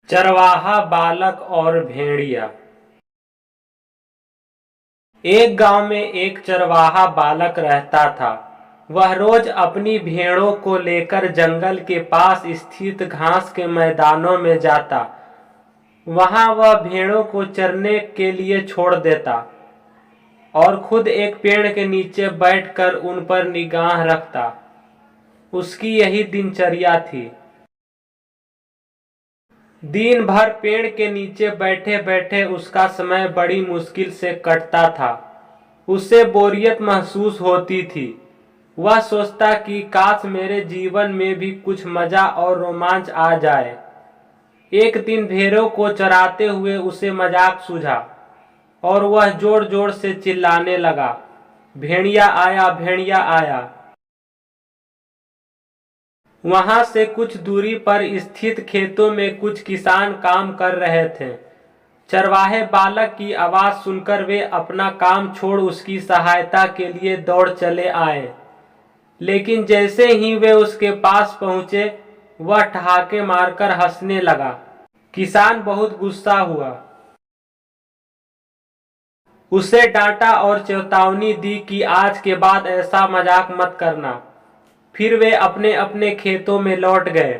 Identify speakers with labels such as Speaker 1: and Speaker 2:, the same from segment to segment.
Speaker 1: चरवाहा बालक और भेड़िया। एक गांव में एक चरवाहा बालक रहता था। वह रोज अपनी भेड़ों को लेकर जंगल के पास स्थित घास के मैदानों में जाता। वहां वह भेड़ों को चरने के लिए छोड़ देता और खुद एक पेड़ के नीचे बैठकर उन पर निगाह रखता। उसकी यही दिनचर्या थी। दिन भर पेड़ के नीचे बैठे बैठे उसका समय बड़ी मुश्किल से कटता था। उसे बोरियत महसूस होती थी। वह सोचता कि काश मेरे जीवन में भी कुछ मजा और रोमांच आ जाए। एक दिन भेड़ों को चराते हुए उसे मजाक सूझा और वह जोर जोर से चिल्लाने लगा, भेड़िया आया, भेड़िया आया। वहां से कुछ दूरी पर स्थित खेतों में कुछ किसान काम कर रहे थे। चरवाहे बालक की आवाज सुनकर वे अपना काम छोड़ उसकी सहायता के लिए दौड़ चले आए। लेकिन जैसे ही वे उसके पास पहुंचे, वह ठहाके मारकर हंसने लगा। किसान बहुत गुस्सा हुआ। उसे डांटा और चेतावनी दी कि आज के बाद ऐसा मजाक मत करना। फिर वे अपने अपने खेतों में लौट गए।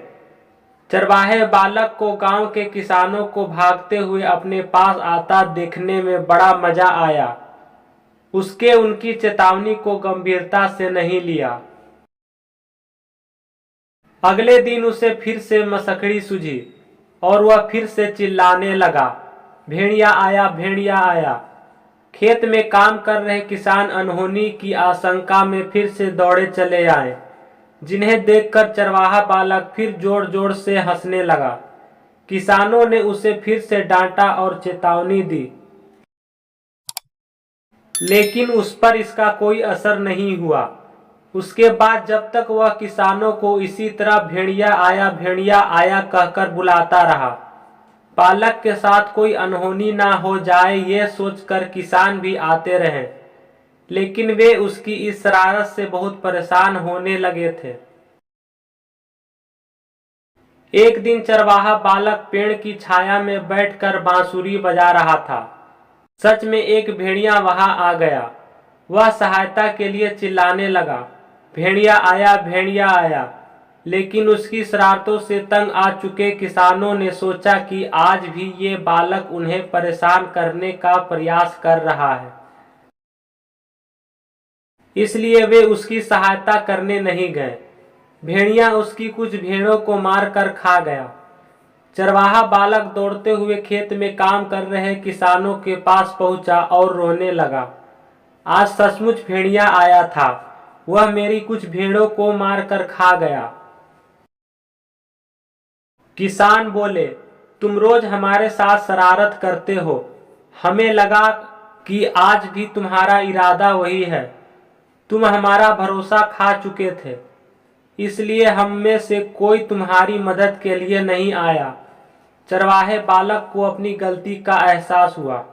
Speaker 1: चरवाहे बालक को गांव के किसानों को भागते हुए अपने पास आता देखने में बड़ा मजा आया। उसके उनकी चेतावनी को गंभीरता से नहीं लिया। अगले दिन उसे फिर से मसखड़ी सूझी और वह फिर से चिल्लाने लगा, भेड़िया आया, भेड़िया आया। खेत में काम कर रहे किसान अनहोनी की आशंका में फिर से दौड़े चले आए, जिन्हें देखकर चरवाहा बालक फिर जोर जोर से हंसने लगा। किसानों ने उसे फिर से डांटा और चेतावनी दी, लेकिन उस पर इसका कोई असर नहीं हुआ। उसके बाद जब तक वह किसानों को इसी तरह भेड़िया आया कहकर बुलाता रहा, बालक के साथ कोई अनहोनी ना हो जाए ये सोचकर किसान भी आते रहे। लेकिन वे उसकी इस शरारत से बहुत परेशान होने लगे थे। एक दिन चरवाहा बालक पेड़ की छाया में बैठकर बांसुरी बजा रहा था। सच में एक भेड़िया वहां आ गया। वह सहायता के लिए चिल्लाने लगा, भेड़िया आया, भेड़िया आया। लेकिन उसकी शरारतों से तंग आ चुके किसानों ने सोचा कि आज भी ये बालक उन्हें परेशान करने का प्रयास कर रहा है, इसलिए वे उसकी सहायता करने नहीं गए। भेड़िया उसकी कुछ भेड़ों को मारकर खा गया। चरवाहा बालक दौड़ते हुए खेत में काम कर रहे किसानों के पास पहुंचा और रोने लगा। आज सचमुच भेड़िया आया था। वह मेरी कुछ भेड़ों को मारकर खा गया। किसान बोले, तुम रोज हमारे साथ शरारत करते हो। हमें लगा कि आज भी तुम्हारा इरादा वही है। तुम हमारा भरोसा खा चुके थे, इसलिए हम में से कोई तुम्हारी मदद के लिए नहीं आया। चरवाहे बालक को अपनी गलती का एहसास हुआ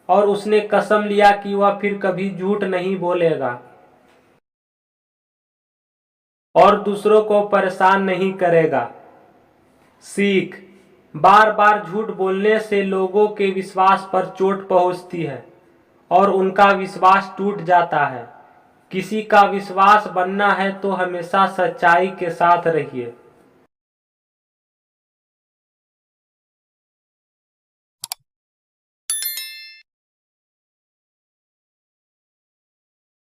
Speaker 1: और उसने कसम लिया कि वह फिर कभी झूठ नहीं बोलेगा और दूसरों को परेशान नहीं करेगा। सीख: बार बार झूठ बोलने से लोगों के विश्वास पर चोट पहुंचती है और उनका विश्वास टूट जाता है। किसी का विश्वास बनना है तो हमेशा सच्चाई के साथ रहिए।